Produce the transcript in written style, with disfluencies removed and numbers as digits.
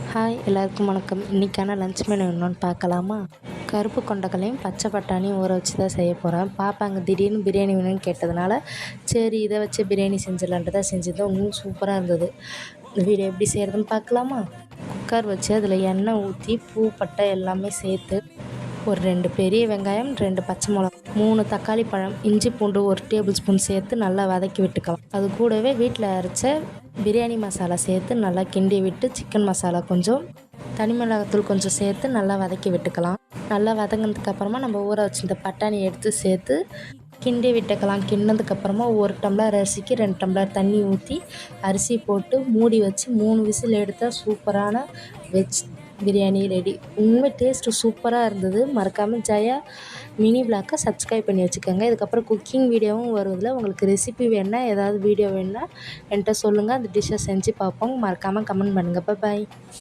Hi எல்லாருக்கும் வணக்கம். இன்றைக்கான லஞ்ச் மெனு என்னன்னு பார்க்கலாமா? கருப்பு கொண்டக்கல்லையும் பச்சை பட்டாணியும் ஊற வச்சு தான் செய்ய போகிறேன். பாப்பாங்க திடீர்னு பிரியாணி வேணும்னு கேட்டதுனால சரி இதை வச்சு பிரியாணி செஞ்சிடலான்ட்டு தான் செஞ்சுருந்தேன். இன்னும் சூப்பராக இருந்தது. இந்த வீடியோ எப்படி செய்கிறதுன்னு பார்க்கலாமா? குக்கர் வச்சு அதில் எண்ணெய் ஊற்றி பூ பட்டை எல்லாமே சேர்த்து ஒரு 2 பெரிய வெங்காயம், 2 பச்சை மிளகா, 3 தக்காளி பழம், இஞ்சி பூண்டு 1 டேபிள் ஸ்பூன் சேர்த்து நல்லா வதக்கி விட்டுக்கலாம். அது கூடவே வீட்டில் அரைச்ச பிரியாணி மசாலா சேர்த்து நல்லா கிண்டி விட்டு சிக்கன் மசாலா கொஞ்சம், தனி மிளகாத்தூள் கொஞ்சம் சேர்த்து நல்லா வதக்கி விட்டுக்கலாம். நல்லா வதங்கினதுக்கப்புறமா நம்ம ஊற வச்சிருந்த பட்டாணி எடுத்து சேர்த்து கிண்டி விட்டுக்கலாம். கிண்டினதுக்கப்புறமா 1 டம்ளர் அரிசிக்கு 2 டம்ளர் தண்ணி ஊற்றி அரிசி போட்டு மூடி வச்சு 3 விசில் எடுத்தால் சூப்பரான வெஜ் பிரியாணி ரெடி. உண்மை டேஸ்ட்டு சூப்பராக இருந்தது. மறக்காமல் ஜெயா மினி விலாக்கை சப்ஸ்கிரைப் பண்ணி வச்சுக்கோங்க. இதுக்கப்புறம் குக்கிங் வீடியோவும் வருவதில் உங்களுக்கு ரெசிபி வேணுன்னா ஏதாவது வீடியோ வேணுன்னா என்கிட்ட சொல்லுங்கள். அந்த டிஷ்ஷை செஞ்சு பார்ப்போம். மறக்காமல் கமெண்ட் பண்ணுங்கள். பாய்.